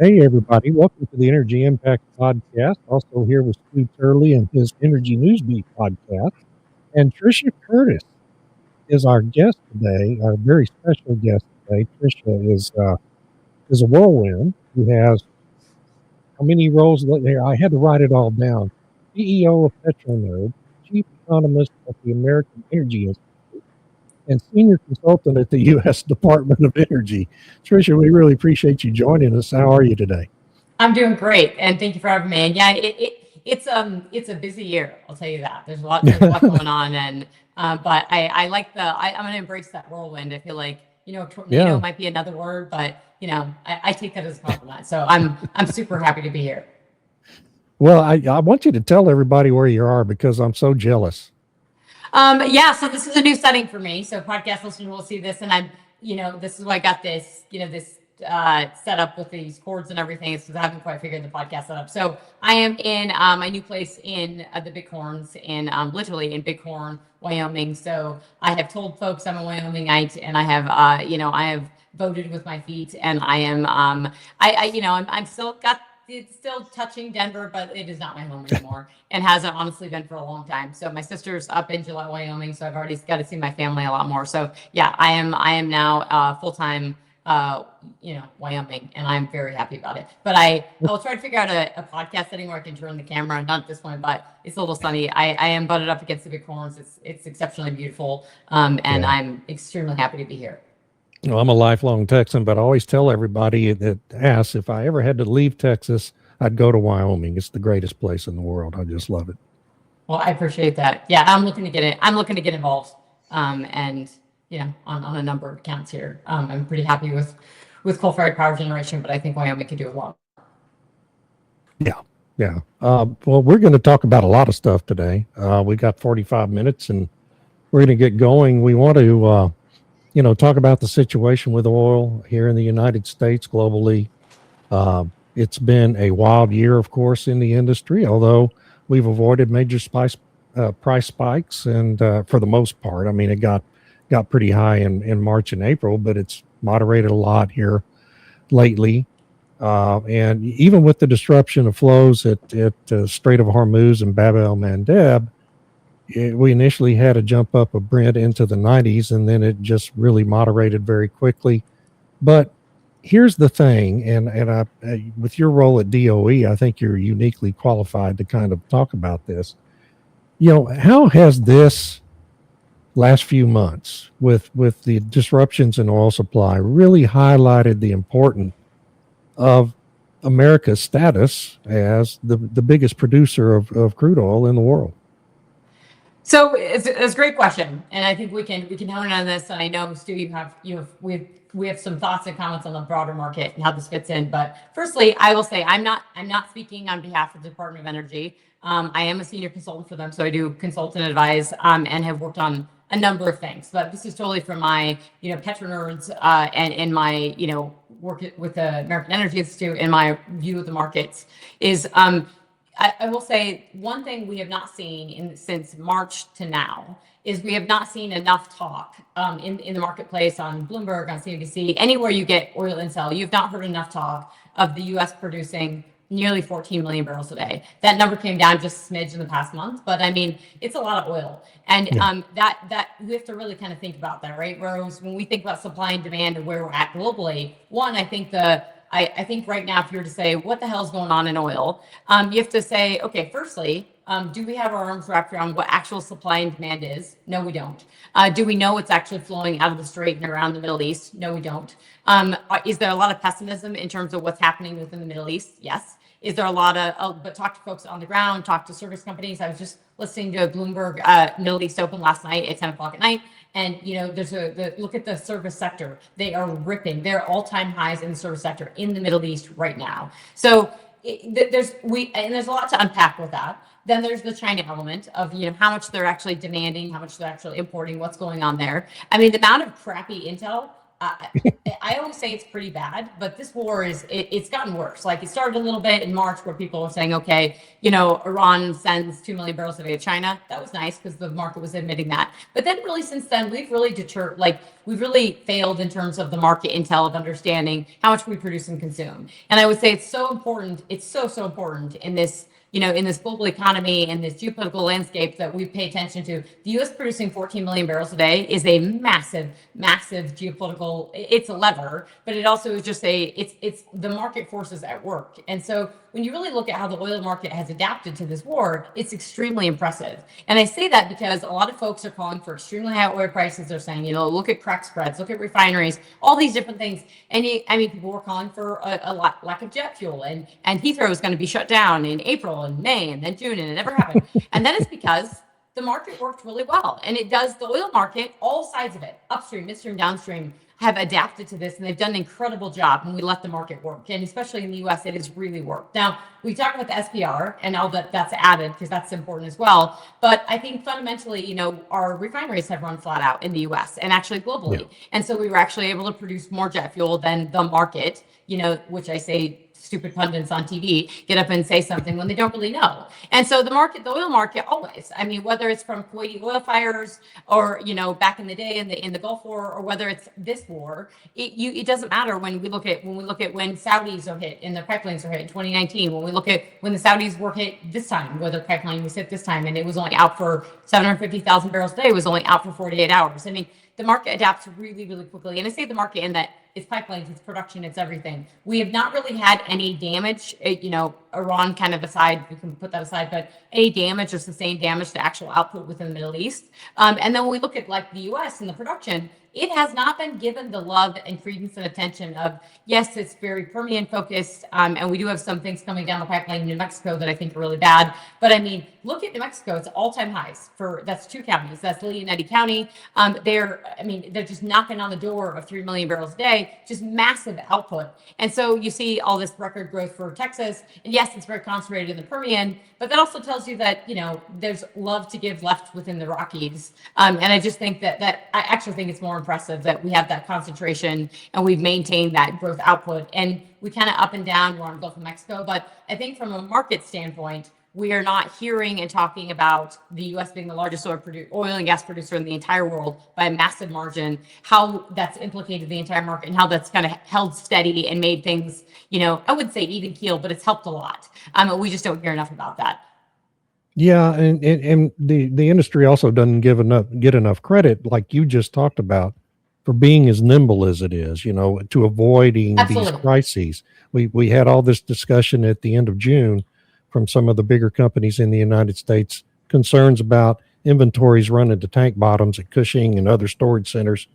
Hey, everybody. Welcome to the Energy Impact Podcast. Also here with Stu Turley and his Energy Newsbeat podcast. And Trisha Curtis is our guest today, our very special guest today. Trisha is a whirlwind who has how many roles there? I had to write it all down. CEO of PetroNode, Chief Economist at the American Energy Institute, and Senior Consultant at the U.S. Department of Energy. Trisha, we really appreciate you joining us. How are you today? I'm doing great, and thank you for having me. And yeah, it's a busy year. I'll tell you that. There's a lot going on, and but I like I'm going to embrace that whirlwind. I feel like tornado Yeah. might be another word, but I take that as a compliment. So I'm super happy to be here. Well, I want you to tell everybody where you are because I'm so jealous. Yeah, so this is a new setting for me. So podcast listeners will see this, and this is why I got this set up with these cords and everything. It's because I haven't quite figured the podcast setup. So I am in my new place in the Bighorns, in literally in Bighorn, Wyoming. So I have told folks I'm a Wyomingite, and I have voted with my feet, and I am I'm still got it's still touching Denver, but it is not my home anymore and hasn't honestly been for a long time. So my sister's up in Gillette, Wyoming, so I've already got to see my family a lot more. So yeah, I am now full time Wyoming, and I'm very happy about it. But I will try to figure out a podcast setting where I can turn the camera. Not at this point, but it's a little sunny. I am butted up against the Bighorns. It's exceptionally beautiful, and Yeah. I'm extremely happy to be here. Well, I'm a lifelong Texan, but I always tell everybody that asks if I ever had to leave Texas, I'd go to Wyoming. It's the greatest place in the world. I just love it. Well, I appreciate that. Yeah, I'm looking to get it. I'm looking to get involved, and on a number of accounts here. I'm pretty happy with coal-fired power generation, but I think Wyoming could do a lot. Yeah. Yeah. Well, we're going to talk about a lot of stuff today. We got 45 minutes and we're going to get going. We want to, talk about the situation with oil here in the United States, globally. It's been a wild year, of course, in the industry, although we've avoided major price spikes. And for the most part, I mean, it got pretty high in March and April, but it's moderated a lot here lately. And even with the disruption of flows at Strait of Hormuz and Bab el Mandeb, we initially had a jump up of Brent into the 90s, and then it just really moderated very quickly. But here's the thing, with your role at DOE, I think you're uniquely qualified to kind of talk about this. How has this last few months with the disruptions in oil supply really highlighted the importance of America's status as the biggest producer of crude oil in the world? So it's a great question, and I think we can hone in on this. And I know, Stu, we have some thoughts and comments on the broader market and how this fits in. But firstly, I will say I'm not speaking on behalf of the Department of Energy. I am a senior consultant for them, so I do consult and advise, and have worked on a number of things. But this is totally from my PetroNerds and my work with the American Energy Institute and my view of the markets is. I will say one thing we have not seen since March to now is we have not seen enough talk in the marketplace, on Bloomberg, on CNBC, anywhere you get oil intel. You've not heard enough talk of the U.S. producing nearly 14 million barrels a day. That number came down just a smidge in the past month, but I mean, it's a lot of oil. And Yeah. that we have to really kind of think about that, right, Rose? When we think about supply and demand and where we're at globally, one, I think right now, if you were to say, what the hell is going on in oil? You have to say, okay, firstly, do we have our arms wrapped around what actual supply and demand is? No, we don't. Do we know what's actually flowing out of the Strait and around the Middle East? No, we don't. Is there a lot of pessimism in terms of what's happening within the Middle East? Yes. Is there a lot of, but talk to folks on the ground, talk to service companies. I was just listening to a Bloomberg Middle East Open last night at 10 o'clock at night. And, look at the service sector. They are ripping. They're all-time highs in the service sector in the Middle East right now. So there's a lot to unpack with that. Then there's the China element of, how much they're actually demanding, how much they're actually importing, what's going on there. I mean, the amount of crappy intel I always say it's pretty bad, but this war it's gotten worse. Like it started a little bit in March where people were saying, okay, Iran sends 2 million barrels a day to China. That was nice because the market was admitting that. But then really since then, we've really failed in terms of the market intel of understanding how much we produce and consume. And I would say it's so important. It's so important in this in this global economy and this geopolitical landscape that we pay attention to. The U.S. producing 14 million barrels a day is a massive, massive geopolitical. It's a lever, but it also is just it's the market forces at work. And so when you really look at how the oil market has adapted to this war, it's extremely impressive. And I say that because a lot of folks are calling for extremely high oil prices. They're saying, look at crack spreads, look at refineries, all these different things. And people were calling for a lack of jet fuel, and Heathrow is going to be shut down in April and May and then June, and it never happened. And then it's because the market worked really well. And it does, the oil market, all sides of it, upstream, midstream, downstream, have adapted to this, and they've done an incredible job when we let the market work. And especially in the US, it has really worked. Now, we talk about the SPR and all that's added because that's important as well. But I think fundamentally, our refineries have run flat out in the US and actually globally. Yeah. And so we were actually able to produce more jet fuel than the market, which I say stupid pundits on TV get up and say something when they don't really know. And so the oil market always, whether it's from Kuwaiti oil fires or, back in the day in the Gulf War, or whether it's this war, it doesn't matter when we look at when Saudis are hit and the pipelines are hit in 2019, when we look at when the Saudis were hit this time, where the pipeline was hit this time, and it was only out for 750,000 barrels a day, it was only out for 48 hours. The market adapts really, really quickly. And I say the market in that it's pipelines, it's production, it's everything. We have not really had any damage, Iran kind of aside, we can put that aside, but any damage or sustained damage to actual output within the Middle East. And then when we look at like the US and the production, it has not been given the love and credence and attention of, yes, it's very Permian focused. And we do have some things coming down the pipeline in New Mexico that I think are really bad. But look at New Mexico, it's all-time highs that's 2 counties. That's Lea and Eddy County. They're just knocking on the door of 3 million barrels a day, just massive output. And so you see all this record growth for Texas. And yes, it's very concentrated in the Permian, but that also tells you that, there's love to give left within the Rockies. And I just think that I actually think it's more impressive that we have that concentration and we've maintained that growth output. And we kind of up and down, we're on Gulf of Mexico. But I think from a market standpoint, we are not hearing and talking about the U.S. being the largest oil and gas producer in the entire world by a massive margin, how that's implicated the entire market and how that's kind of held steady and made things, I wouldn't say even keel, but it's helped a lot. We just don't hear enough about that. Yeah, and the industry also doesn't get enough credit, like you just talked about, for being as nimble as it is, to avoiding Absolutely. These crises. We had all this discussion at the end of June from some of the bigger companies in the United States, concerns about inventories running to tank bottoms at Cushing and other storage centers,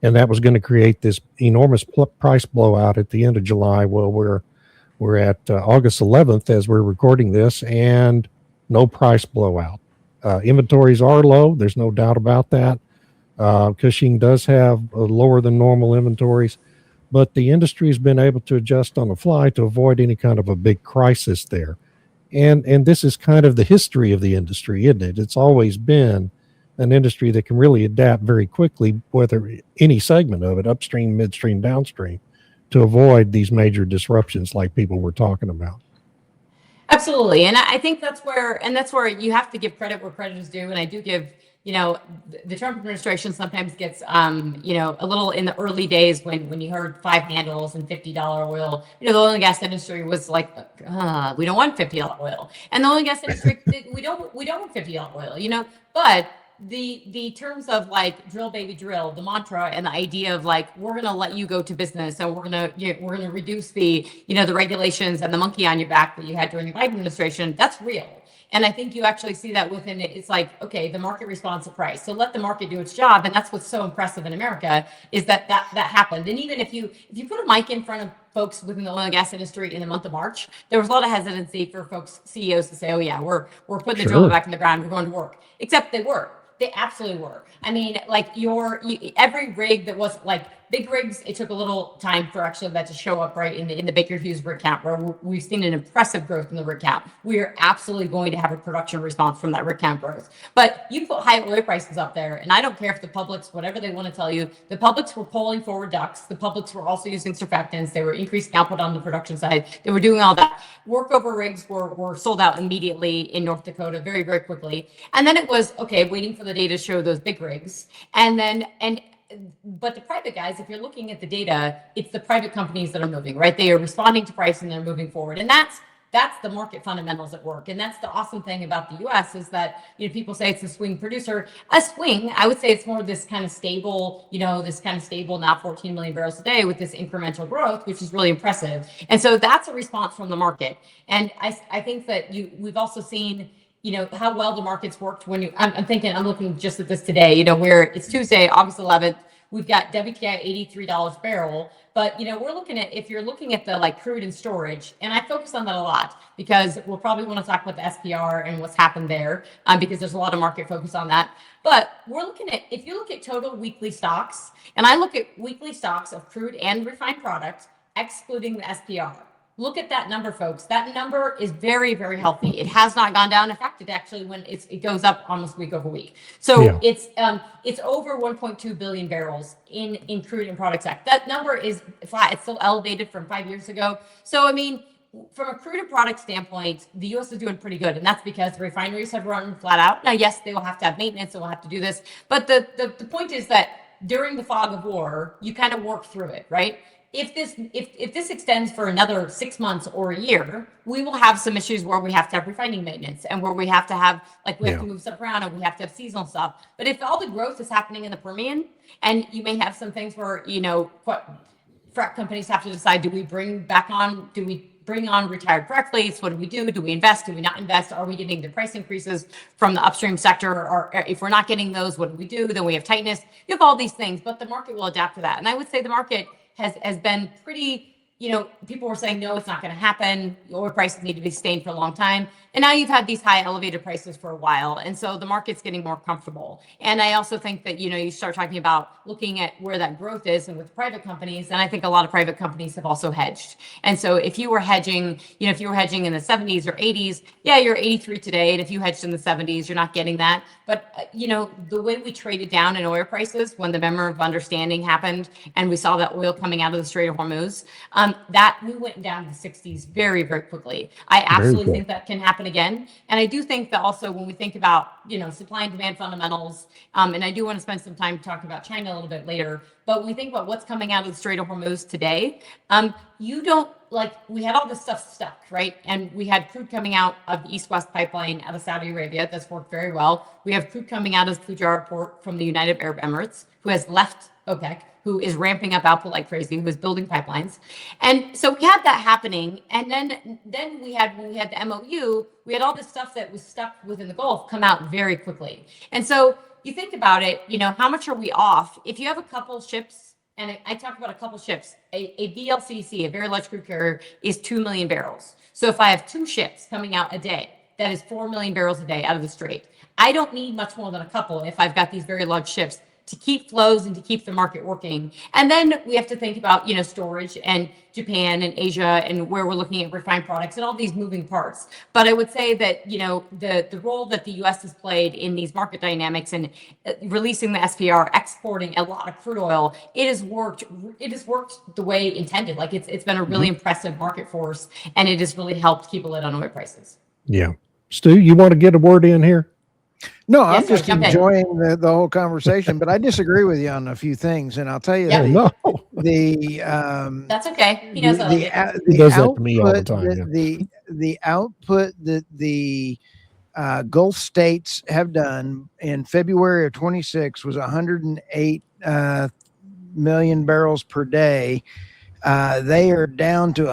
and that was going to create this enormous price blowout at the end of July. Well, we're at August 11th as we're recording this, and no price blowout. Inventories are low. There's no doubt about that. Cushing does have lower than normal inventories, but the industry has been able to adjust on the fly to avoid any kind of a big crisis there. And this is kind of the history of the industry, isn't it? It's always been an industry that can really adapt very quickly, whether any segment of it, upstream, midstream, downstream, to avoid these major disruptions like people were talking about. Absolutely. And I think that's where you have to give credit where credit is due. And I do give, the Trump administration sometimes gets, a little in the early days when you heard 5 handles and $50 oil, the oil and gas industry was like, we don't want $50 oil. And the oil and gas industry, we don't want $50 oil, but the terms of like drill baby drill, the mantra and the idea of like we're going to let you go to business and we're going to reduce the the regulations and the monkey on your back that you had during the Biden administration, that's real. And I think you actually see that within it. It's like, okay, the market responds to price, so let the market do its job. And that's what's so impressive in America is that happened. And even if you put a mic in front of folks within the oil and gas industry in the month of March, there was a lot of hesitancy for folks, CEOs, to say, oh yeah, we're putting the drill back in the ground, we're going to work. Except they were. They absolutely were. Every rig that was like big rigs, it took a little time for actually that to show up right in the Baker Hughes rig count, where we've seen an impressive growth in the rig count. We are absolutely going to have a production response from that rig count growth. But you put high oil prices up there, and I don't care if the publics, whatever they want to tell you, the publics were pulling forward ducts. The publics were also using surfactants. They were increasing output on the production side. They were doing all that. Workover rigs were sold out immediately in North Dakota very, very quickly. And then it was, okay, waiting for the data to show those big rigs. But the private guys, if you're looking at the data, it's the private companies that are moving, right? They are responding to price and they're moving forward. And that's the market fundamentals at work. And that's the awesome thing about the US is that, people say it's a swing producer. A swing, I would say it's more this kind of stable, now 14 million barrels a day with this incremental growth, which is really impressive. And so that's a response from the market. And I think that we've also seen, how well the markets worked when I'm looking just at this today, where it's Tuesday, August 11th, we've got WTI $83 a barrel, but we're looking at, if you're looking at the crude and storage, and I focus on that a lot because we'll probably want to talk about the SPR and what's happened there, because there's a lot of market focus on that. But we're looking at, if you look at total weekly stocks, and I look at weekly stocks of crude and refined products, excluding the SPR. Look at that number, folks. That number is very, very healthy. It has not gone down. In fact, it actually it goes up almost week over week. So it's over 1.2 billion barrels in crude and products act. That number is flat. It's still elevated from 5 years ago. So from a crude and product standpoint, the U.S. is doing pretty good, and that's because the refineries have run flat out. Now, yes, they will have to have maintenance, they will have to do this, but the point is that during the fog of war, you kind of work through it, right? If this extends for another 6 months or a year, we will have some issues where we have to have refining maintenance and where we have to have have to move stuff around and we have to have seasonal stuff. But if all the growth is happening in the Permian, and you may have some things where frac companies have to decide: do we bring on retired frac fleets? What do we do? Do we invest? Do we not invest? Are we getting the price increases from the upstream sector? Or if we're not getting those, what do we do? Then we have tightness. You have all these things, but the market will adapt to that. And I would say the market has been pretty, people were saying, no, it's not going to happen. Oil prices need to be sustained for a long time. And now you've had these high elevated prices for a while. And so the market's getting more comfortable. And I also think that, you start talking about looking at where that growth is and with private companies. And I think a lot of private companies have also hedged. And so if you were hedging, in the 70s or 80s, you're 83 today. And if you hedged in the 70s, you're not getting that. But, the way we traded down in oil prices when the Memorandum of Understanding happened and we saw that oil coming out of the Strait of Hormuz, that we went down to the 60s very, very quickly. I absolutely think that can happen again. And I do think that also when we think about, supply and demand fundamentals, and I do want to spend some time talking about China a little bit later, but when we think about what's coming out of the Strait of Hormuz today, we had all this stuff stuck, right? And we had crude coming out of the East-West pipeline out of Saudi Arabia. That's worked very well. We have crude coming out of Fujairah port from the United Arab Emirates, who has left OPEC, who is ramping up output like crazy, who is building pipelines. And so we had that happening. And then when we had the MOU, we had all this stuff that was stuck within the Gulf come out very quickly. And so you think about it, how much are we off? If you have a couple ships, and I talk about a couple ships, a VLCC, a very large crude carrier, is 2 million barrels. So if I have 2 ships coming out a day, that is 4 million barrels a day out of the Strait. I don't need much more than a couple if I've got these very large ships to keep flows and to keep the market working. And then we have to think about, storage and Japan and Asia and where we're looking at refined products and all these moving parts. But I would say that, the role that the U.S. has played in these market dynamics and releasing the SPR, exporting a lot of crude oil, it has worked the way intended. It's been a really impressive market force, and it has really helped keep a lid on oil prices. Yeah. Stu, you want to get a word in here? No, I'm just enjoying the whole conversation, but I disagree with you on a few things, and I'll tell you that that's okay. He knows he does that to me all the time. The output that the Gulf states have done in February of 26 was 108 million barrels per day. They are down to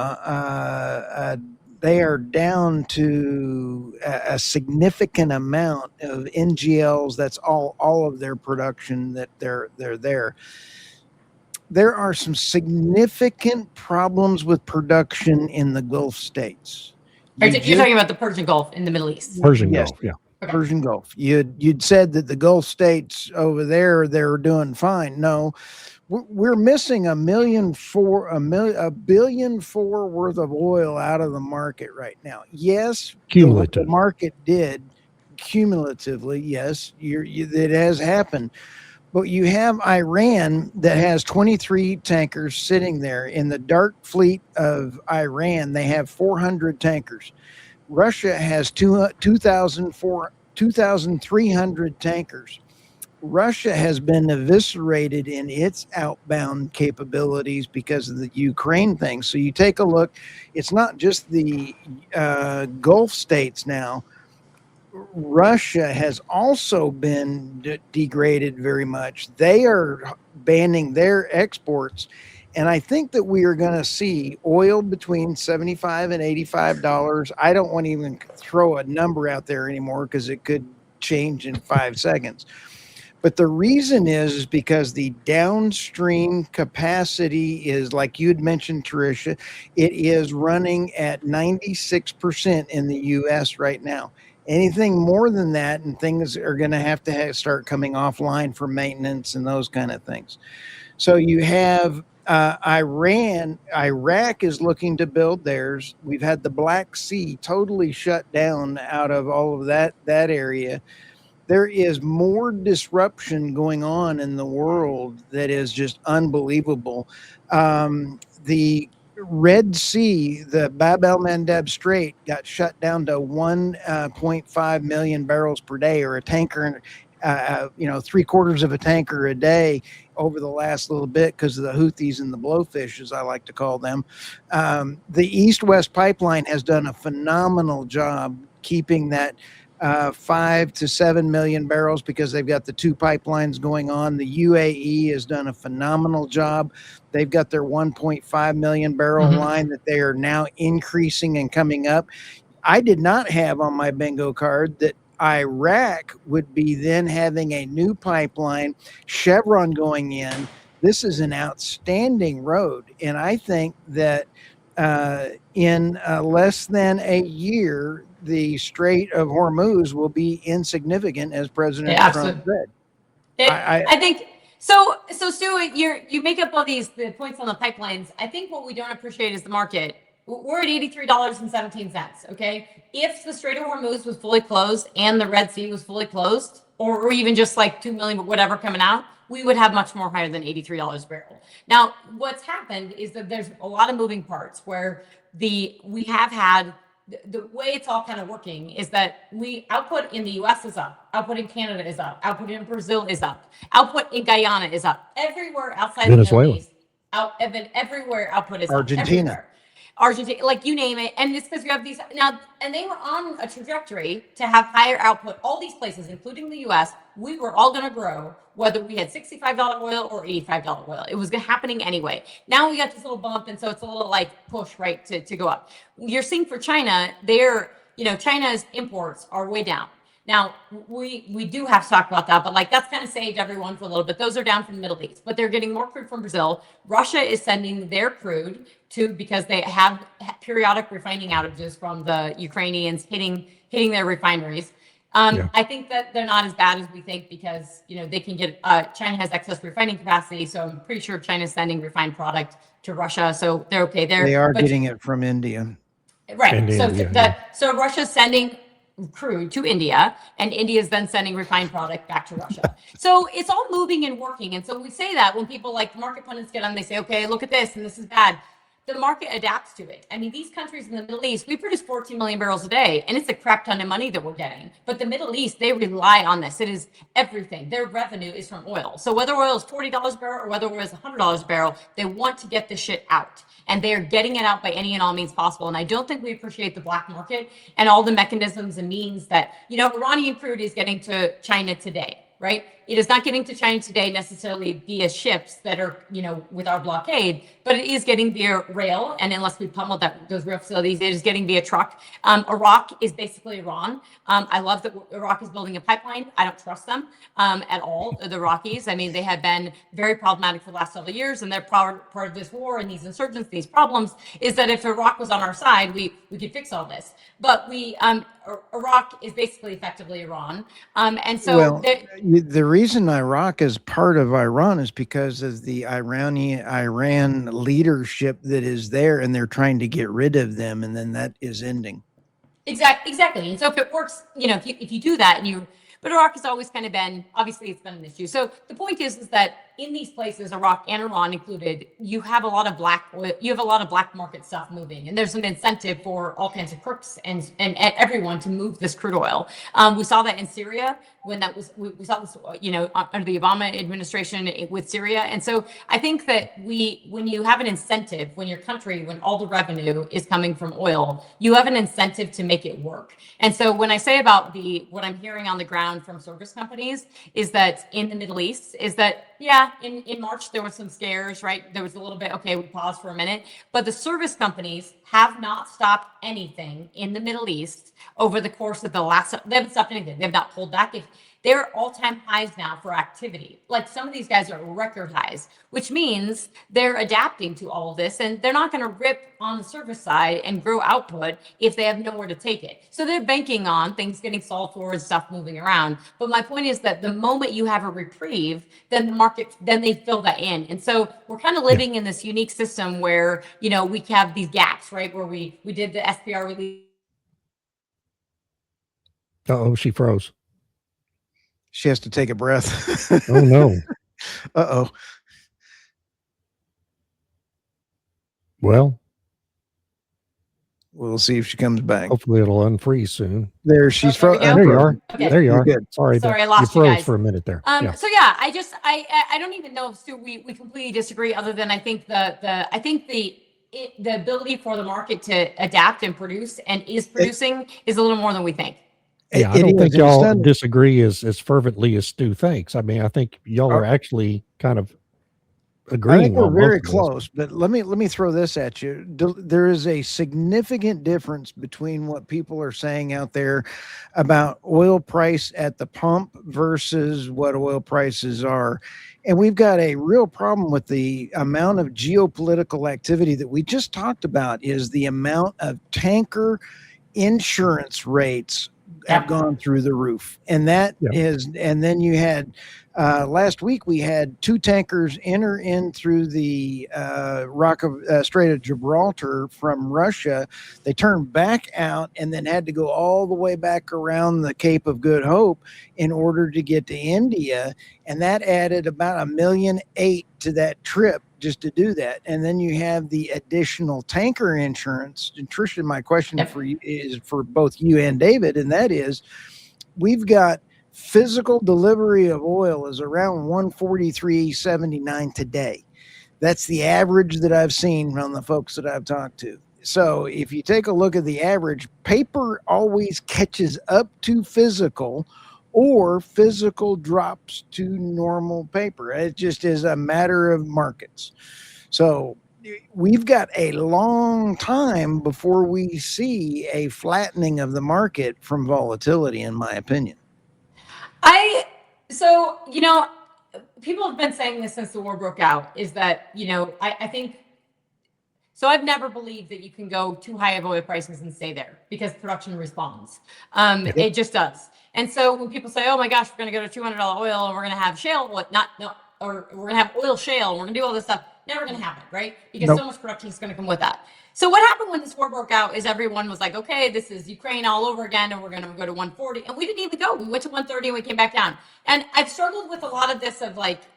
a significant amount of NGLs. That's all of their production that they're there. There are some significant problems with production in the Gulf states. You're talking about the Persian Gulf in the Middle East. Persian Gulf, yeah. Persian Gulf. You'd said that the Gulf states over there, they're doing fine. No, we're missing a billion four worth of oil out of the market right now. Yes, the Cumulative. market did cumulatively. Yes, it has happened. But you have Iran that has 23 tankers sitting there. In the dark fleet of Iran, they have 400 tankers. Russia has 2,300 tankers. Russia has been eviscerated in its outbound capabilities because of the Ukraine thing. So you take a look, it's not just the Gulf states now. Russia has also been degraded very much. They are banning their exports. And I think that we are going to see oil between $75 and $85. I don't want to even throw a number out there anymore because it could change in 5 seconds. But the reason is because the downstream capacity is, like you had mentioned, Trisha, it is running at 96% in the U.S. right now. Anything more than that, and things are going to have start coming offline for maintenance and those kind of things. So you have Iraq is looking to build theirs. We've had the Black Sea totally shut down out of all of that area. There is more disruption going on in the world that is just unbelievable. The Red Sea, the Bab el-Mandeb Strait, got shut down to 1.5 million barrels per day, or a tanker, 3/4 of a tanker a day over the last little bit because of the Houthis and the blowfish, as I like to call them. The East-West pipeline has done a phenomenal job keeping that 5 to 7 million barrels because they've got the 2 pipelines going on. The UAE has done a phenomenal job. They've got their 1.5 million barrel line that they are now increasing and coming up. I did not have on my bingo card that Iraq would be then having a new pipeline, Chevron going in. This is an outstanding road. And I think that in less than a year, the Strait of Hormuz will be insignificant, as President Trump said. I think so. So Stu, you make up all the points on the pipelines. I think what we don't appreciate is the market. We're at $83.17. Okay, if the Strait of Hormuz was fully closed and the Red Sea was fully closed, or even just like 2 million, whatever coming out, we would have much more higher than $83 a barrel. Now, what's happened is that there's a lot of moving parts where we have had. The way it's all kind of working is that output in the US is up, output in Canada is up, output in Brazil is up, output in Guyana is up, everywhere outside Venezuela. the Middle East, everywhere output is Argentina. up. Argentina, like you name it. And it's because you have these now, and they were on a trajectory to have higher output. All these places, including the US, we were all going to grow, whether we had $65 oil or $85 oil. It was happening anyway. Now we got this little bump, and so it's a little like push, right, to go up. You're seeing for China, China's imports are way down. Now, we do have to talk about that, but like that's kind of saved everyone for a little bit. Those are down from the Middle East, but they're getting more crude from Brazil. Russia is sending their crude because they have periodic refining outages from the Ukrainians hitting their refineries. I think that they're not as bad as we think because, they can get, China has excess refining capacity. So I'm pretty sure China's sending refined product to Russia. So they're okay there. They are getting it from India. Right. And so Russia's sending crude to India, and India is then sending refined product back to Russia. So it's all moving and working. And so we say that when people like market pundits get on, they say, okay, look at this, and this is bad. The market adapts to it. I mean, these countries in the Middle East, we produce 14 million barrels a day, and it's a crap ton of money that we're getting. But the Middle East, they rely on this. It is everything. Their revenue is from oil. So whether oil is $40 a barrel or whether oil is $100 a barrel, they want to get the shit out. And they are getting it out by any and all means possible. And I don't think we appreciate the black market and all the mechanisms and means that, Iranian crude is getting to China today, right? It is not getting to China today necessarily via ships that are, with our blockade, but it is getting via rail. And unless we pummel those rail facilities, it is getting via truck. Iraq is basically Iran. I love that Iraq is building a pipeline. I don't trust them at all, the Iraqis. I mean, they have been very problematic for the last several years, and they're part of this war and these insurgents, these problems, is that if Iraq was on our side, we could fix all this. But Iraq is basically effectively Iran. And so Well, the reason Iraq is part of Iran is because of the Iran leadership that is there, and they're trying to get rid of them, and then that is ending. Exactly. And so if it works, if you do that but Iraq has always kind of been, obviously it's been an issue. So the point is that in these places, Iraq and Iran included, you have a lot of black market stuff moving, and there's an incentive for all kinds of crooks and everyone to move this crude oil. We saw that in Syria when we saw this, under the Obama administration with Syria. And so I think that when you have an incentive, when all the revenue is coming from oil, you have an incentive to make it work. And so when I say about what I'm hearing on the ground from service companies is that in the Middle East is that, in March, there was some scares, right? There was a little bit, okay, we paused for a minute, but the service companies have not stopped anything in the Middle East over the course of they haven't stopped anything. They've not pulled back. They're all-time highs now for activity. Like some of these guys are record highs, which means they're adapting to all of this, and they're not going to rip on the service side and grow output if they have nowhere to take it. So they're banking on things getting solved for and stuff moving around. But my point is that the moment you have a reprieve, then the market, then they fill that in. And so we're kind of living in this unique system where, we have these gaps, right? Where we did the SPR release. Uh-oh, she froze. She has to take a breath. Oh, no. Uh-oh. Well, we'll see if she comes back. Hopefully it'll unfreeze soon. There she's frozen. There you are. Okay. There you are. Good. Sorry, I lost you you froze guys for a minute there. So I don't even know if Stu, we completely disagree, other than I think the ability for the market to adapt and produce and is producing is a little more than we think. Yeah, I don't think y'all disagree as fervently as Stu thinks. I mean, I think y'all are actually kind of agreeing. I think we're very close, close, but let me throw this at you. There is a significant difference between what people are saying out there about oil price at the pump versus what oil prices are. And we've got a real problem with the amount of geopolitical activity that we just talked about. Is the amount of tanker insurance rates have gone through the roof. And that is, and then you had last week we had 2 tankers enter in through the Strait of Gibraltar from Russia. They turned back out and then had to go all the way back around the Cape of Good Hope in order to get to India. And that added about $1.8 million to that trip just to do that. And then you have the additional tanker insurance. And Trisha, my question for you is for both you and David, and that is, we've got physical delivery of oil is around 143.79 today. That's the average that I've seen from the folks that I've talked to. So if you take a look at the average, paper always catches up to physical, or physical drops to normal paper. It just is a matter of markets. So we've got a long time before we see a flattening of the market from volatility, in my opinion. People have been saying this since the war broke out, is that, I think, so I've never believed that you can go too high of oil prices and stay there because production responds. It just does. And so when people say, oh my gosh, we're going to go to $200 oil and we're going to have shale, or we're going to have oil shale, and we're going to do all this stuff, never going to happen, right? Because so much production is going to come with that. So what happened when this war broke out is everyone was like, okay, this is Ukraine all over again, and we're going to go to 140. And we didn't even go. We went to 130 and we came back down. And I've struggled with a lot of this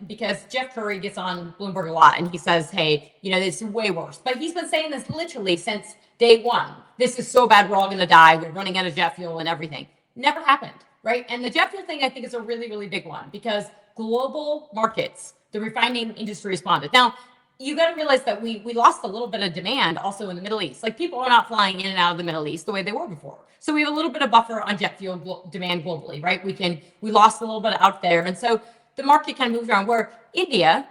because Jeff Curry gets on Bloomberg a lot and he says, hey, this is way worse. But he's been saying this literally since day one. This is so bad, we're all going to die. We're running out of jet fuel and everything. Never happened, right? And the jet fuel thing, I think, is a really, really big one because global markets, the refining industry responded. Now, you got to realize that we lost a little bit of demand also in the Middle East. Like, people are not flying in and out of the Middle East the way they were before. So we have a little bit of buffer on jet fuel demand globally, right? We lost a little bit out there. And so the market kind of moved around where India's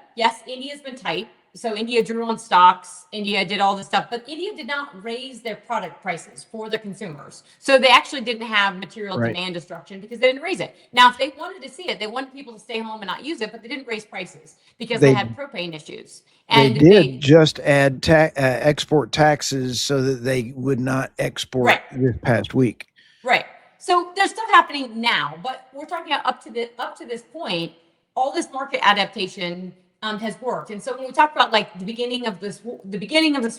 been tight. So India drew on stocks, India did all this stuff, but India did not raise their product prices for the consumers. So they actually didn't have material demand destruction because they didn't raise it. Now, if they wanted to see it, they wanted people to stay home and not use it, but they didn't raise prices because they had propane issues. And they did just add export taxes so that they would not export this past week. Right. So there's stuff happening now, but we're talking about up to this point, all this market adaptation has worked. And so when we talk about like the beginning of this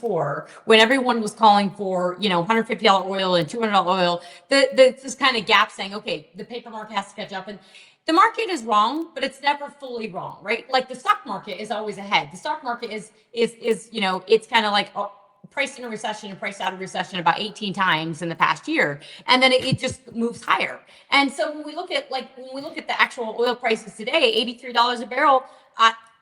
war, when everyone was calling for $150 oil and $200 oil, this kind of gap saying, okay, the paper market has to catch up, and the market is wrong, but it's never fully wrong, right? Like the stock market is always ahead. The stock market is it's kind of like priced in a recession and priced out of recession about 18 times in the past year, and then it just moves higher. And so when we look at the actual oil prices today, $83 a barrel.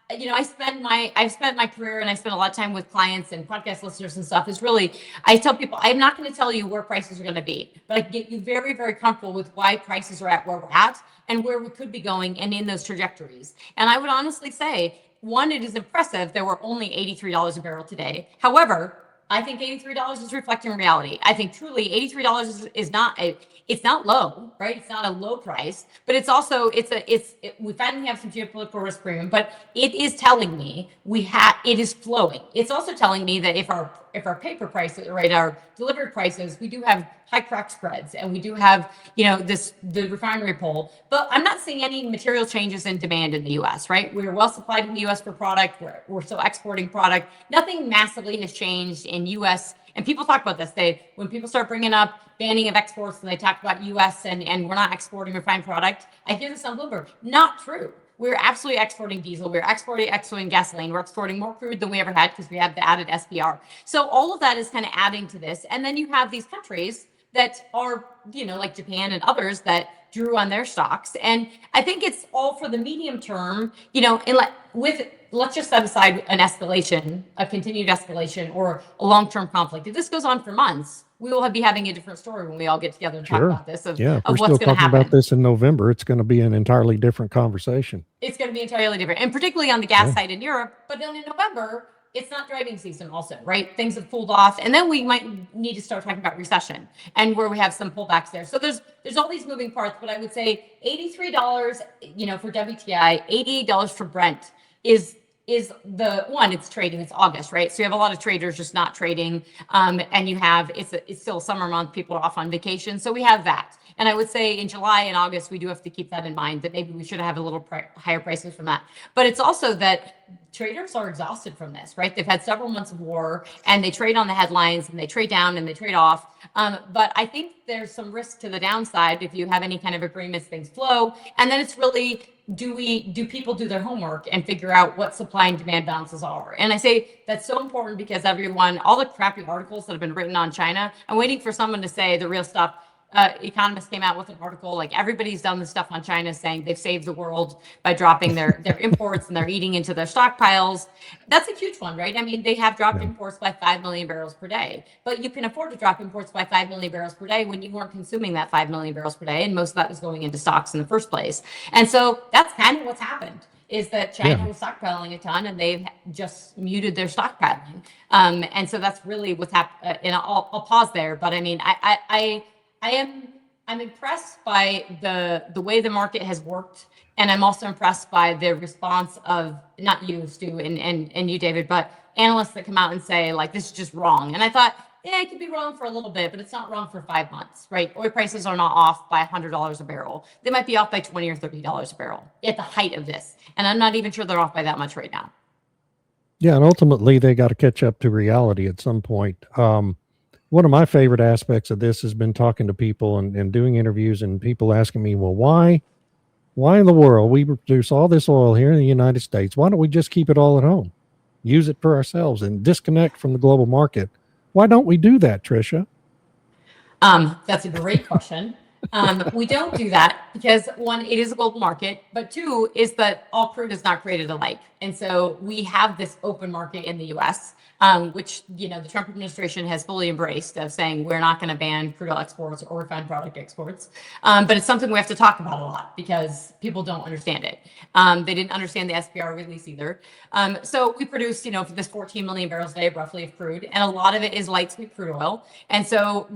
I've spent my career and I spent a lot of time with clients and podcast listeners and stuff. Is really, I tell people, I'm not going to tell you where prices are going to be, but I can get you very, very comfortable with why prices are at where we're at and where we could be going and in those trajectories. And I would honestly say, one, it is impressive that we're only $83 a barrel today. However, I think $83 is reflecting reality. I think truly $83 is not it's not low, right? It's not a low price, but it's also we finally have some geopolitical risk premium, but it is telling me it is flowing. It's also telling me that if our paper prices, right, our delivered prices, we do have high crack spreads and we do have the refinery pull, but I'm not seeing any material changes in demand in the US, right? We're well supplied in the US for product. We're still exporting product. Nothing massively has changed in US. And people talk about this. When people start bringing up banning of exports and they talk about US and we're not exporting refined product, I hear this on Bloomberg. Not true. We're absolutely exporting diesel. We're exporting gasoline. We're exporting more crude than we ever had because we have the added SPR. So all of that is kind of adding to this. And then you have these countries that are, like Japan and others that drew on their stocks. And I think it's all for the medium term, let's just set aside an escalation, a continued escalation or a long-term conflict. If this goes on for months, we will be having a different story when we all get together and talk about this of we're what's still going to talking happen. about this in November. It's going to be an entirely different conversation. It's going to be entirely different. And particularly on the gas side in Europe, but then in November, it's not driving season also, right? Things have cooled off. And then we might need to start talking about recession and where we have some pullbacks there. So there's all these moving parts, but I would say $83, for WTI, $88 for Brent is the one. It's trading. It's August, right? So you have a lot of traders just not trading, and you have it's still a summer month. People are off on vacation, so we have that. And I would say in July and August, we do have to keep that in mind that maybe we should have a little higher prices from that. But it's also that traders are exhausted from this, right? They've had several months of war and they trade on the headlines and they trade down and they trade off. But I think there's some risk to the downside if you have any kind of agreements, things flow. And then it's really, do people do their homework and figure out what supply and demand balances are? And I say that's so important because all the crappy articles that have been written on China, I'm waiting for someone to say the real stuff. Economist came out with an article, like everybody's done this stuff on China saying they've saved the world by dropping their imports and they're eating into their stockpiles. That's a huge one, right? I mean, they have dropped imports by 5 million barrels per day, but you can afford to drop imports by 5 million barrels per day when you weren't consuming that 5 million barrels per day. And most of that was going into stocks in the first place. And so that's kind of what's happened. Is that China was stockpiling a ton and they've just muted their stockpiling. And so that's really what's happened. And I'll pause there, but I mean, I'm impressed by the way the market has worked, and I'm also impressed by the response of not you, Stu, and you, David, but analysts that come out and say like this is just wrong. And I thought, it could be wrong for a little bit, but it's not wrong for 5 months, right? Oil prices are not off by $100 a barrel. They might be off by $20 or $30 a barrel at the height of this, and I'm not even sure they're off by that much right now. Yeah, and ultimately they got to catch up to reality at some point. One of my favorite aspects of this has been talking to people and doing interviews and people asking me, well, why in the world we produce all this oil here in the United States? Why don't we just keep it all at home, use it for ourselves and disconnect from the global market? Why don't we do that, Trisha? That's a great question. We don't do that because one, it is a global market, but two is that all crude is not created alike. And so we have this open market in the US, which, the Trump administration has fully embraced of saying we're not going to ban crude oil exports or refined product exports. But it's something we have to talk about a lot because people don't understand it. They didn't understand the SPR release either. So we produce, this 14 million barrels a day roughly of crude, and a lot of it is light sweet crude oil. And so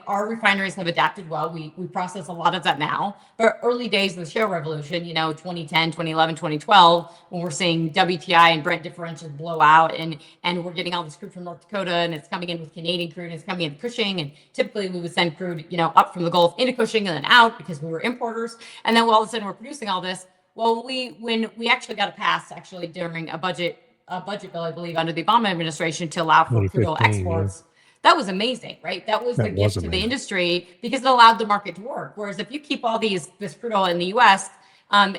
our refineries have adapted well. We process a lot of that now, but early days of the shale revolution, 2010, 2011, 2012, when we're seeing WTI and Brent differentials blow out and we're getting all this crude from North Dakota, and it's coming in with Canadian crude, and it's coming in Cushing, and typically we would send crude, up from the Gulf into Cushing and then out because we were importers, and then all of a sudden we're producing all this. Well, when we actually got a pass actually during a budget bill, I believe, under the Obama administration to allow for crude oil 2015, yeah. exports. That was amazing, right? That was the That gift was to the amazing. industry because it allowed the market to work. Whereas if you keep all this crude oil in the U.S.,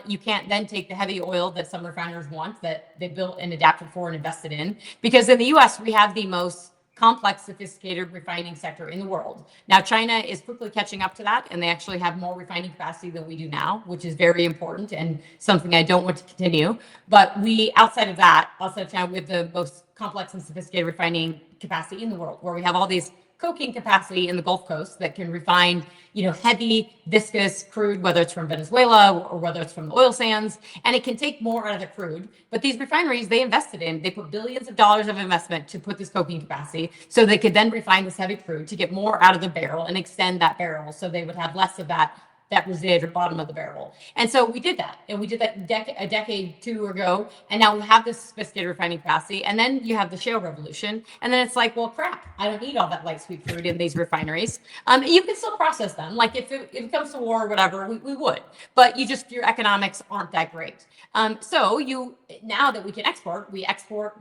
you can't then take the heavy oil that some refiners want, that they built and adapted for and invested in. Because in the U.S., we have the most complex, sophisticated refining sector in the world. Now, China is quickly catching up to that, and they actually have more refining capacity than we do now, which is very important and something I don't want to continue. But we, outside of China, with the most complex and sophisticated refining capacity in the world, where we have all these coking capacity in the Gulf Coast that can refine, heavy, viscous crude, whether it's from Venezuela or whether it's from the oil sands, and it can take more out of the crude. But these refineries, they put billions of dollars of investment to put this coking capacity so they could then refine this heavy crude to get more out of the barrel and extend that barrel so they would have less of that residual bottom of the barrel. And so we did that. And we did that a decade, two ago. And now we have this sophisticated refining capacity. And then you have the shale revolution. And then it's like, well, crap, I don't need all that light sweet crude in these refineries. You can still process them. Like if it comes to war or whatever, we would. But your economics aren't that great. So now that we can export, we export,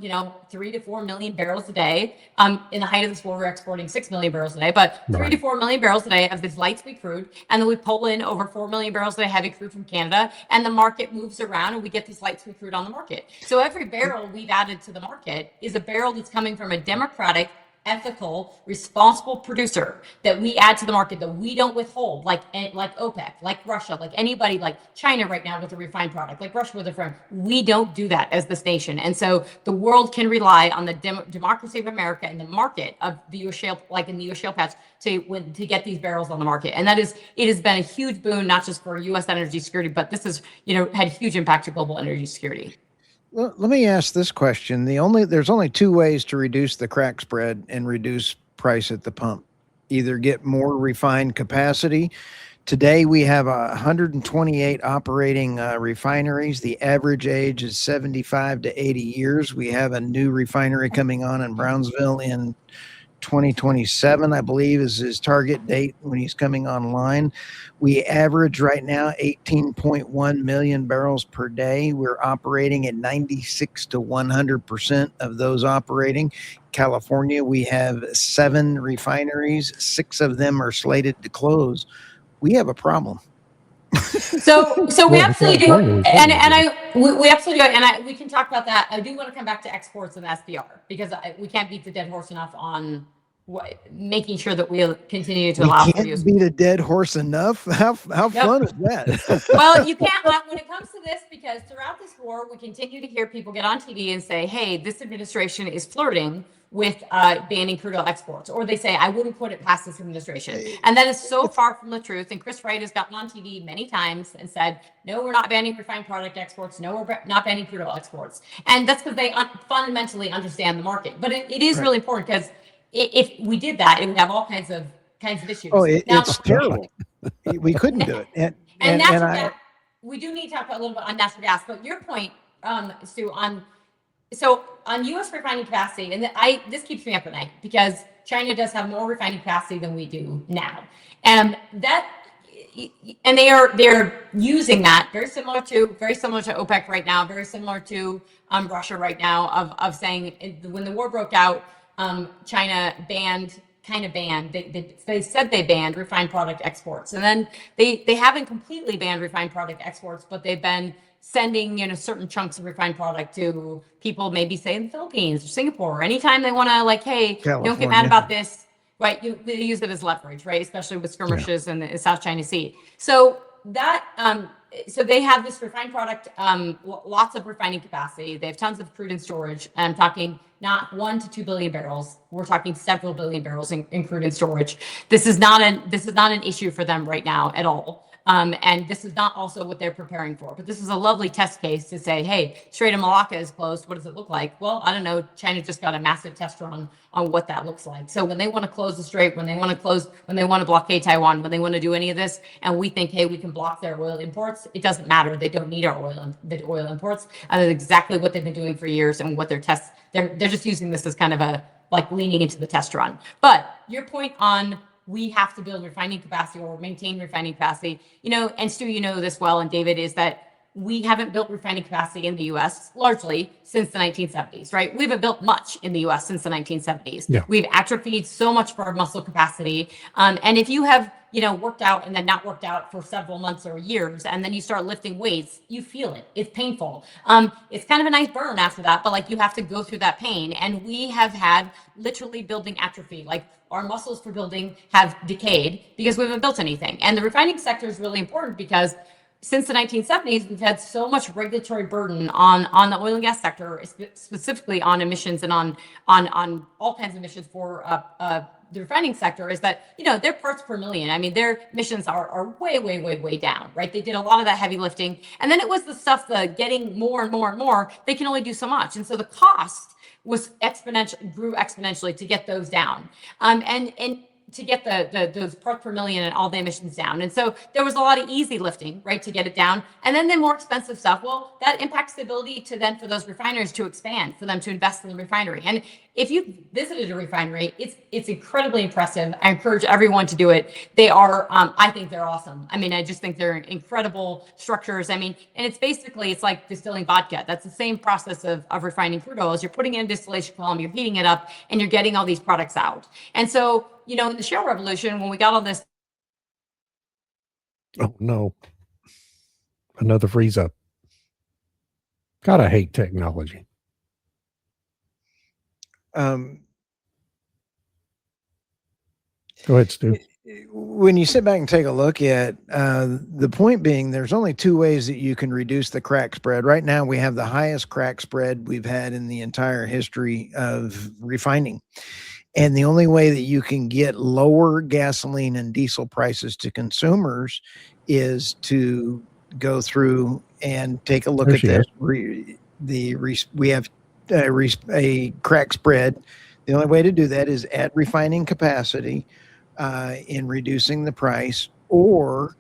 3 to 4 million barrels a day. In the height of this war, we're exporting 6 million barrels a day, but 3 to 4 million barrels a day of this light sweet crude. And then we pull in over 4 million barrels of heavy crude from Canada, and the market moves around and we get this light sweet crude on the market. So every barrel we've added to the market is a barrel that's coming from a democratic, ethical, responsible producer that we add to the market, that we don't withhold, like OPEC, like Russia, like anybody, like China right now with a refined product, like Russia with a refined. We don't do that as this nation. And so the world can rely on the democracy of America and the market of the U.S. shale, like in the U.S. shale patch, to get these barrels on the market. And it has been a huge boon, not just for U.S. energy security, but this has, had huge impact to global energy security. Well, let me ask this question. There's only two ways to reduce the crack spread and reduce price at the pump. Either get more refined capacity. Today we have 128 operating refineries. The average age is 75 to 80 years. We have a new refinery coming on in Brownsville in 2027, I believe, is his target date when he's coming online. We average right now 18.1 million barrels per day. We're operating at 96 to 100% of those operating. California, we have 7 refineries. 6 of them are slated to close. We have a problem. So we absolutely do, and we absolutely do, and we can talk about that. I do want to come back to exports and SPR because we can't beat the dead horse enough on making sure that we continue to allow for use. Beat a dead horse enough. How fun is that? Well, you can't when it comes to this, because throughout this war, we continue to hear people get on TV and say, "Hey, this administration is flirting with banning crude oil exports," or they say, "I wouldn't put it past this administration." And that is so far from the truth. And Chris Wright has gotten on TV many times and said, "No, we're not banning refined product exports. No, we're not banning crude oil exports." And that's because they fundamentally understand the market. But it is really important, because if we did that, it would have all kinds of issues. It's terrible. We couldn't do it. And natural gas, we do need to talk a little bit on natural gas. But your point, Stu, on U.S. refining capacity, and this keeps me up at night because China does have more refining capacity than we do now, and they're using that very similar to OPEC right now, very similar to Russia right now, of saying when the war broke out, China banned. They said they banned refined product exports, and then they haven't completely banned refined product exports, but they've been sending certain chunks of refined product to people, maybe say in the Philippines or Singapore, or anytime they want to, like, hey, don't get mad about this, right? They use it as leverage, right? Especially with skirmishes in the South China Sea. So so they have this refined product, lots of refining capacity. They have tons of crude in storage. I'm talking not 1 to 2 billion barrels. We're talking several billion barrels in crude in storage. This is not an issue for them right now at all. And this is not also what they're preparing for, but this is a lovely test case to say, hey, Strait of Malacca is closed. What does it look like? Well, I don't know. China just got a massive test run on what that looks like. So when they want to close the strait, when they want to blockade Taiwan, when they want to do any of this, and we think, hey, we can block their oil imports, it doesn't matter. They don't need our oil imports. And that's exactly what they've been doing for years, and what they're just using this as kind of a like leaning into the test run. But your point on we have to build refining capacity or maintain refining capacity, and Stu, this well, and David, is that we haven't built refining capacity in the US largely since the 1970s, right? We haven't built much in the US since the 1970s. Yeah. We've atrophied so much of our muscle capacity. And if you have, worked out and then not worked out for several months or years, and then you start lifting weights, you feel it. It's painful. It's kind of a nice burn after that, but like you have to go through that pain. And we have had literally building atrophy. Like our muscles for building have decayed because we haven't built anything. And the refining sector is really important because since the 1970s, we've had so much regulatory burden on the oil and gas sector, specifically on emissions and on all kinds of emissions for the refining sector, is that, their parts per million, I mean, their emissions are way, way, way, way down, right? They did a lot of that heavy lifting. And then it was the stuff, the getting more and more and more, they can only do so much. And so the cost grew exponentially to get those down. And to get those parts per million and all the emissions down. And so there was a lot of easy lifting, right, to get it down. And then the more expensive stuff, well, that impacts the ability for those refineries to expand, for them to invest in the refinery. And if you've visited a refinery, it's incredibly impressive. I encourage everyone to do it. They are, I think they're awesome. I mean, I just think they're incredible structures. I mean, and it's like distilling vodka. That's the same process of refining crude oils. You're putting in a distillation column, you're heating it up, and you're getting all these products out. And so, in the shale revolution, when we got all this. Oh, no. Another freeze up. God, I hate technology. Go ahead, Stu. When you sit back and take a look at the point being, there's only two ways that you can reduce the crack spread. Right now, we have the highest crack spread we've had in the entire history of refining. And the only way that you can get lower gasoline and diesel prices to consumers is to go through and take a look at this. We have a crack spread. The only way to do that is add refining capacity in reducing the price, or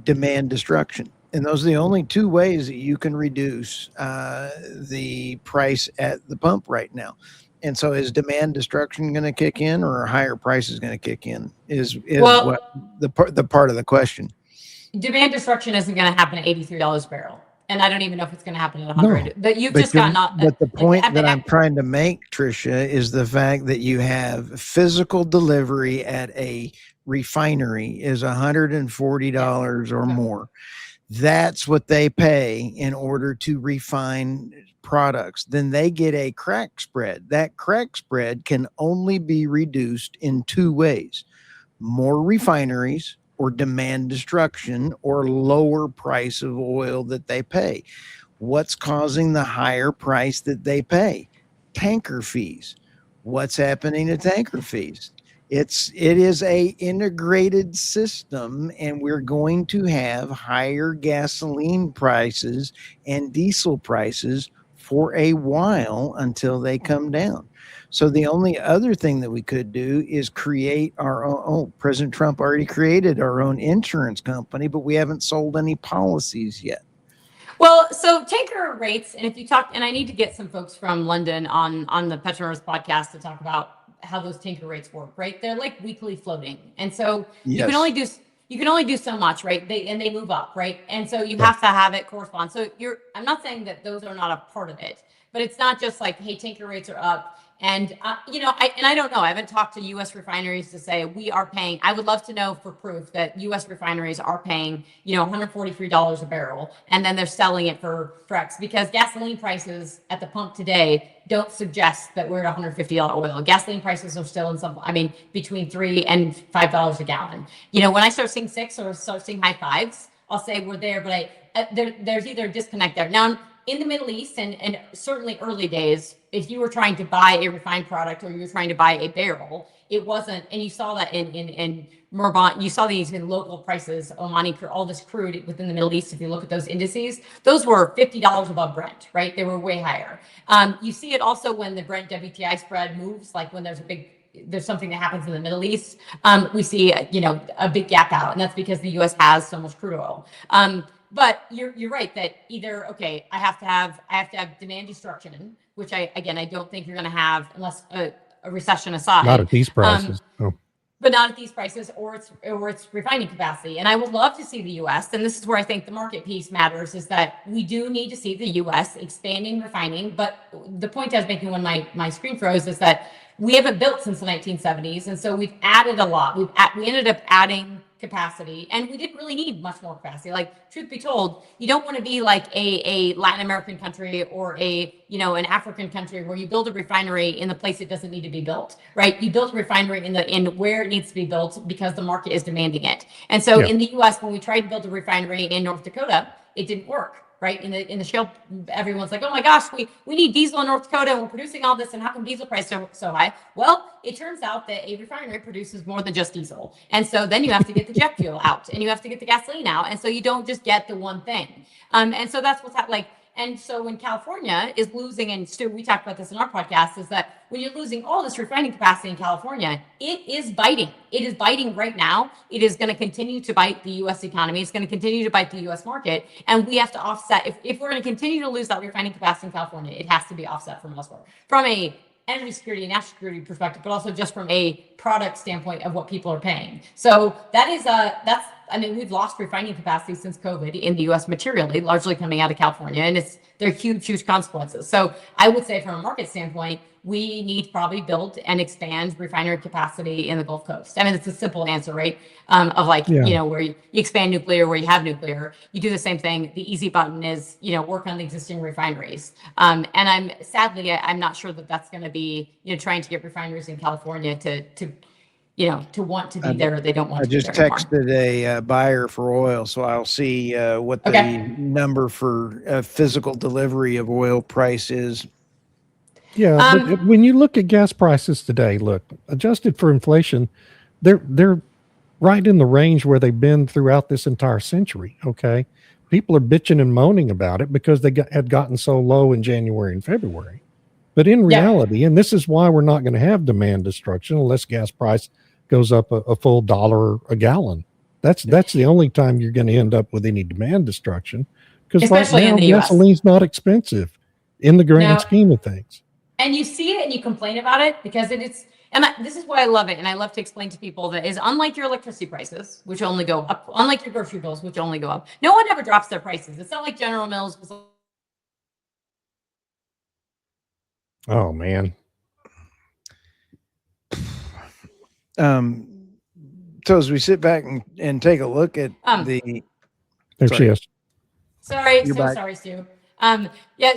demand destruction. And those are the only two ways that you can reduce the price at the pump right now. And so is demand destruction going to kick in, or a higher price is going to kick in is what the part of the question. Demand destruction isn't going to happen at $83 a barrel. And I don't even know if it's going to happen at 100. No, but you've just gotten off. But the point that I'm trying to make, Trisha, is the fact that you have physical delivery at a refinery is $140 or more. That's what they pay in order to refine products. Then they get a crack spread. That crack spread can only be reduced in two ways: more refineries, or demand destruction, or lower price of oil that they pay. What's causing the higher price that they pay? Tanker fees. What's happening to tanker fees? It is a integrated system, and we're going to have higher gasoline prices and diesel prices for a while until they come down. So the only other thing that we could do is create our own. Oh, President Trump already created our own insurance company, but we haven't sold any policies yet. Well, so tanker rates, and if you talk, and I need to get some folks from London on the PetroNode podcast to talk about how those tanker rates work, right? They're like weekly floating. And so you can only do so much, right? They move up, right? And so you have to have it correspond. So I'm not saying that those are not a part of it, but it's not just like, hey, tanker rates are up. And, I don't know. I haven't talked to U.S. refineries to say we are paying. I would love to know for proof that U.S. refineries are paying, $143 a barrel, and then they're selling it for X, because gasoline prices at the pump today don't suggest that we're at $150 oil. Gasoline prices are still between $3 and $5 a gallon. When I start seeing 6 or start seeing high fives, I'll say we're there, but there's either a disconnect there. Now, In the Middle East, and certainly early days, if you were trying to buy a refined product or you were trying to buy a barrel, it wasn't, and you saw that in Murban, you saw these in local prices, Omani, all this crude within the Middle East. If you look at those indices, those were $50 above Brent, right? They were way higher. You see it also when the Brent WTI spread moves, like when there's something that happens in the Middle East, we see a big gap out, and that's because the U.S. has so much crude oil. But you're right that either I have to have demand destruction, which I don't think you're going to have unless a recession aside. Not at these prices. But not at these prices, or it's refining capacity. And I would love to see the U.S. And this is where I think the market piece matters, is that we do need to see the U.S. expanding refining. But the point I was making when my screen froze is that we haven't built since the 1970s, and so we've added a lot. We ended up adding capacity, and we didn't really need much more capacity. Like, truth be told, you don't want to be like a Latin American country or an African country where you build a refinery in the place it doesn't need to be built, right? You build a refinery in where it needs to be built because the market is demanding it. And so in the U.S., when we tried to build a refinery in North Dakota, it didn't work. Right, in the shale, everyone's like, oh my gosh, we need diesel in North Dakota, and we're producing all this, and how come diesel price so high? Well, it turns out that a refinery produces more than just diesel, and so then you have to get the jet fuel out, and you have to get the gasoline out, and so you don't just get the one thing. And so that's what's happening. And so when California is losing, and Stu, we talked about this in our podcast, is that when you're losing all this refining capacity in California, it is biting. It is biting right now. It is going to continue to bite the U.S. economy. It's going to continue to bite the U.S. market. And we have to offset. If we're going to continue to lose that refining capacity in California, it has to be offset from elsewhere. From a energy security and national security perspective, but also just from a product standpoint of what people are paying. So we've lost refining capacity since COVID in the U.S. materially, largely coming out of California, and they're huge consequences. So I would say from a market standpoint, we need to probably build and expand refinery capacity in the Gulf Coast. I mean, it's a simple answer, right? Where you expand nuclear, where you have nuclear, you do the same thing. The easy button is, work on the existing refineries. And I'm not sure that that's going to be, trying to get refineries in California to want to be there, or they don't want to be there. I just texted a buyer for oil, so I'll see what the number for physical delivery of oil price is. Yeah, but when you look at gas prices today, look, adjusted for inflation, they're right in the range where they've been throughout this entire century. Okay, people are bitching and moaning about it because they had gotten so low in January and February. But in reality, and this is why we're not going to have demand destruction unless gas price goes up a full $1 a gallon. That's the only time you're going to end up with any demand destruction, because right now gasoline's not expensive in the grand scheme of things. And you see it and you complain about it because this is why I love it. And I love to explain to people that is unlike your electricity prices, which only go up, unlike your grocery bills, which only go up. No one ever drops their prices. It's not like General Mills was. Oh man. So as we sit back and take a look at there she is. Sorry, Stu.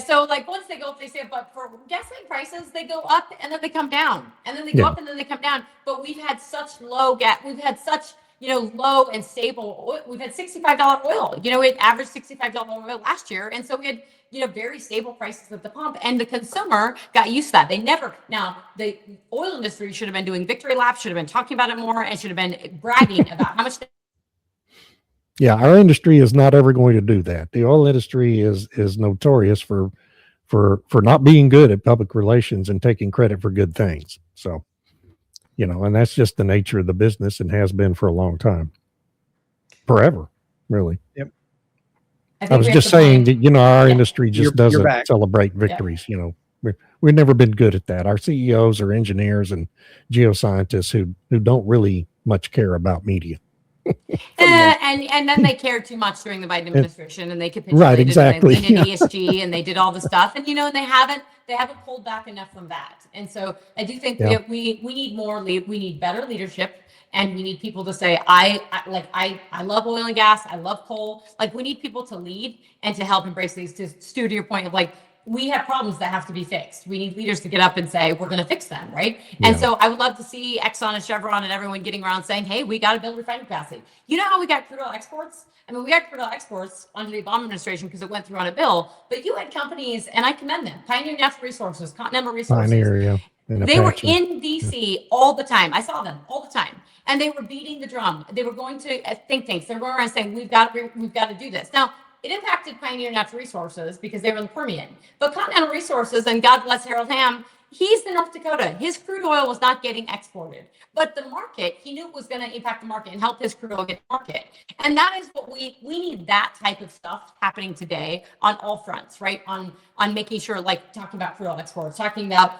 So like once they go up, they say, but for gasoline prices, they go up and then they come down, and then they go up and then they come down. But we've had such low we've had such low and stable oil. We've had $65 oil. It averaged $65 oil last year, and so we had very stable prices at the pump, and the consumer got used to that. Now the oil industry should have been doing victory laps, should have been talking about it more, and should have been bragging about how much. Yeah, our industry is not ever going to do that. The oil industry is notorious for not being good at public relations and taking credit for good things. So, and that's just the nature of the business and has been for a long time. Forever, really. Yep. I was just saying that, our industry just doesn't celebrate victories. We've never been good at that. Our CEOs are engineers and geoscientists who don't really much care about media. And then they cared too much during the Biden administration, and they capitulated. Right, exactly. And they did ESG, and they did all the stuff, and they haven't pulled back enough from that. And so I do think we need more we need better leadership, and we need people to say, I love oil and gas, I love coal. Like, we need people to lead and to help embrace these. To Stu, to your point of we have problems that have to be fixed. We need leaders to get up and say, we're going to fix them, right? Yeah. And so I would love to see Exxon and Chevron and everyone getting around saying, hey, we got to build refining capacity. You know how we got crude oil exports? I mean, we got crude oil exports under the Obama administration because it went through on a bill, but you had companies, and I commend them, Pioneer Natural Resources, Continental Resources. Pioneer, yeah. They were in DC all the time. I saw them all the time. And they were beating the drum. They were going to think tanks. They were going around saying, we've got to do this. Now, it impacted Pioneer Natural Resources because they were in the Permian. But Continental Resources, and God bless Harold Hamm, he's in North Dakota. His crude oil was not getting exported. But the market, he knew it was going to impact the market and help his crude oil get to market. And that is what we need, that type of stuff happening today on all fronts, right? On making sure, like talking about crude oil exports, talking about,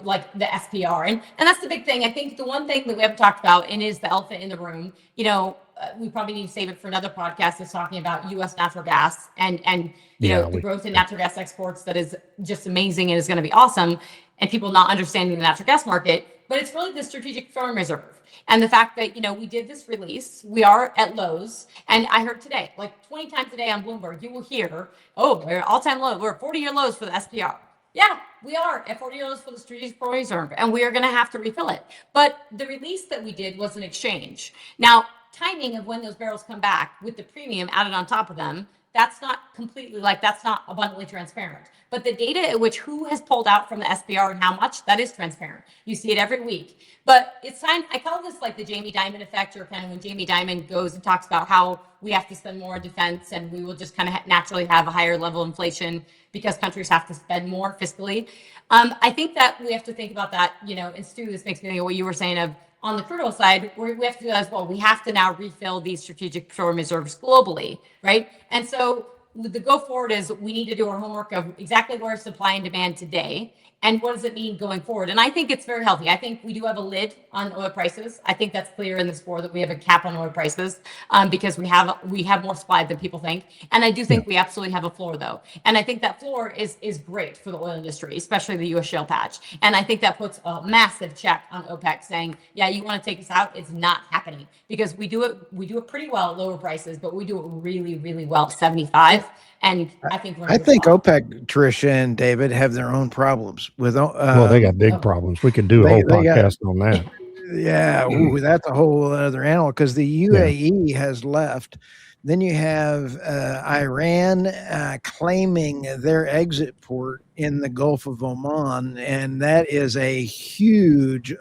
like the SPR. And that's the big thing. I think the one thing that we haven't talked about, and is the elephant in the room, we probably need to save it for another podcast, is talking about U.S. natural gas and the growth in natural gas exports that is just amazing and is going to be awesome, and people not understanding the natural gas market. But it's really the strategic petroleum reserve and the fact that, we did this release. We are at lows. And I heard today, like 20 times a day on Bloomberg, you will hear, we're all-time low. We're at 40-year lows for the SPR. Yeah, we are at 40 years for the strategic petroleum reserve, and we are going to have to refill it. But the release that we did was an exchange. Now, timing of when those barrels come back with the premium added on top of them, that's not abundantly transparent. But the data at which who has pulled out from the SPR and how much, that is transparent. You see it every week. But it's time, I call this like the Jamie Dimon effect, or kind of when Jamie Dimon goes and talks about how we have to spend more on defense and we will just kind of naturally have a higher level of inflation because countries have to spend more fiscally. I think that we have to think about that, and Stu, this makes me think of what you were saying of, on the crude oil side, we have to do that as well. We have to now refill these strategic petroleum reserves globally, right? And so the go forward is we need to do our homework of exactly where supply and demand today, and what does it mean going forward. And I think it's very healthy. I think we do have a lid on oil prices. I think that's clear in the score that we have a cap on oil prices because we have more supply than people think. And I do think we absolutely have a floor, though. And I think that floor is great for the oil industry, especially the U.S. shale patch. And I think that puts a massive check on OPEC saying, yeah, you want to take us out? It's not happening, because we do it pretty well at lower prices, but we do it really, really well at 75. And I think OPEC, Trisha and David, have their own problems with. Well, they got big problems. We could do a whole podcast on that. Yeah, that's a whole other animal, because the UAE has left. Then you have Iran claiming their exit port in the Gulf of Oman, and that is a huge,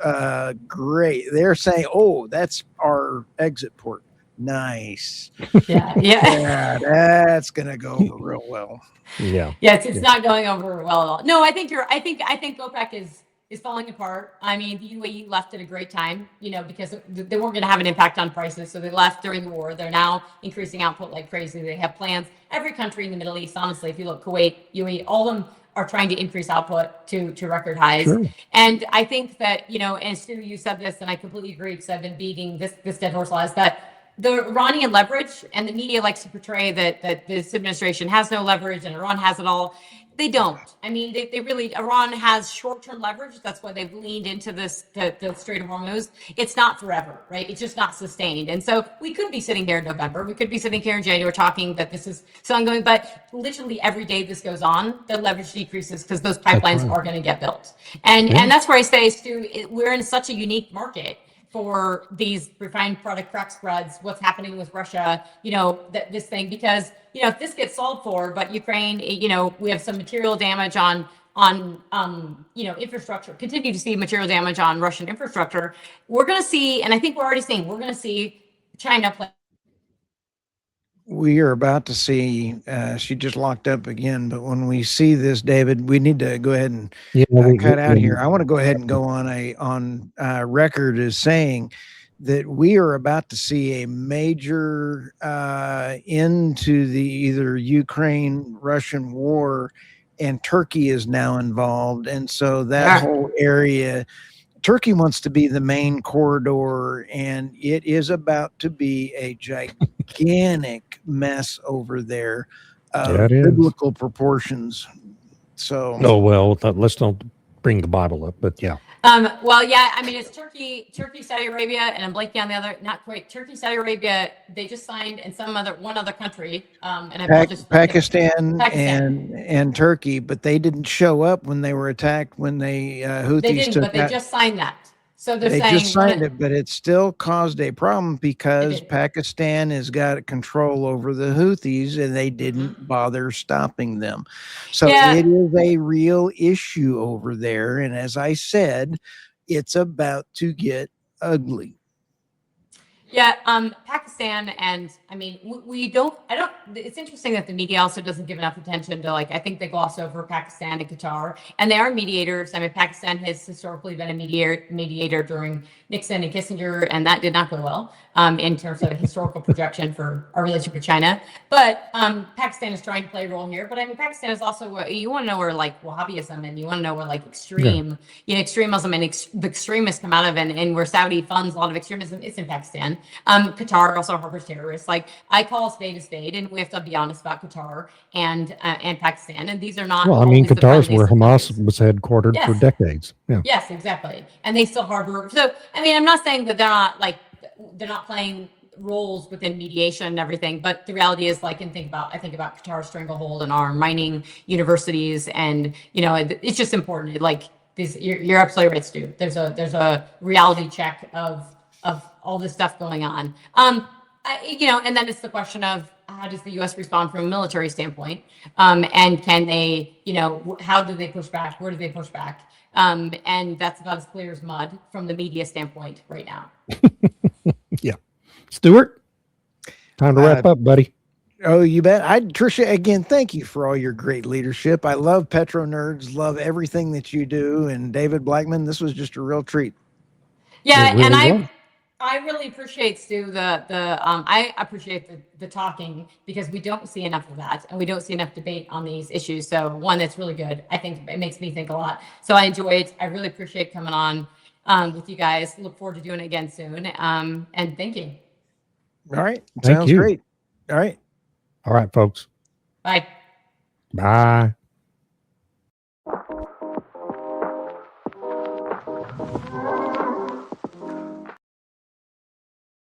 great. They're saying, "Oh, that's our exit port." Nice. Yeah, that's gonna go over real well. It's not going over well at all. No, I think OPEC is falling apart. I mean, the UAE left at a great time, because they weren't going to have an impact on prices, so they left during the war. They're now increasing output like crazy. They have plans. Every country in the Middle East, honestly, if you look, Kuwait, UAE, all of them are trying to increase output to record highs. Sure. And I think that, and Stu, you said this, and I completely agree, because I've been beating this dead horse law, is that the Iranian leverage, and the media likes to portray that this administration has no leverage and Iran has it all. They don't. I mean, they really, Iran has short-term leverage. That's why they've leaned into the Strait of Hormuz. It's not forever, right? It's just not sustained. And so we could be sitting here in November. We could be sitting here in January talking that this is still ongoing, but literally every day this goes on, the leverage decreases because those pipelines are going to get built. And that's where I say, Stu, we're in such a unique market for these refined product crack spreads, what's happening with Russia, this thing, because, if this gets solved for, but Ukraine, we have some material damage on infrastructure, continue to see material damage on Russian infrastructure. We're going to see, and I think we're already seeing, we're going to see China play. We are about to see, she just locked up again, but when we see this, David, we need to go ahead and cut out here. I want to go ahead and go on record as saying that we are about to see a major into the either Ukraine-Russian war, and Turkey is now involved. And so that whole area, Turkey wants to be the main corridor, and it is about to be a gigantic mess over there of biblical proportions. So, let's don't bring the Bible up, but yeah. Well, yeah, I mean, it's Turkey, Saudi Arabia, and I'm blanking on the other, not quite Turkey, Saudi Arabia. They just signed, and one other country, and I just Pakistan, Pakistan. and Turkey, but they didn't show up when they were attacked when They Houthis didn't, took but they that. just signed that. So they're They saying just signed it, but it still caused a problem because did. Pakistan has got control over the Houthis and they didn't Mm-hmm. bother stopping them. So Yeah. it is a real issue over there. And as I said, it's about to get ugly. Yeah, Pakistan, and I mean, it's interesting that the media also doesn't give enough attention to, like, I think they gloss over Pakistan and Qatar, and they are mediators. I mean, Pakistan has historically been a mediator during Nixon and Kissinger, and that did not go well in terms of historical projection for our relationship with China. But Pakistan is trying to play a role here. But I mean, Pakistan is also, you want to know where, like, Wahhabism, and you want to know where, like, extreme Muslim and the extremists come out of, and where Saudi funds a lot of extremism, it's in Pakistan. Qatar also harbors terrorists. Like, I call a spade, and we have to be honest about Qatar and Pakistan. And these are not. Well, I mean, always the Qatar's where friendliest Hamas countries. was headquartered Yes. for decades. Yeah. Yes, exactly. And they still harbor. So, I mean, I'm not saying that they're not playing roles within mediation and everything, but the reality is, like, I think about Qatar's stranglehold and our mining universities, and it's just important. Like, you're absolutely right, Stu. There's a reality check of all this stuff going on. And then it's the question of, how does the U.S. respond from a military standpoint? And can they, how do they push back? Where do they push back? And that's about as clear as mud from the media standpoint right now. Yeah. Stuart, time to wrap up, buddy. Oh, you bet. Trisha, again, thank you for all your great leadership. I love PetroNerds, love everything that you do. And David Blackmon, this was just a real treat. Yeah, It really and was. I really appreciate, Stu, I appreciate the talking, because we don't see enough of that, and we don't see enough debate on these issues. So one, that's really good. I think it makes me think a lot. So I enjoy it. I really appreciate coming on with you guys. Look forward to doing it again soon. And thank you. All right. Thank Sounds you. great. All right. All right, folks. Bye. Bye.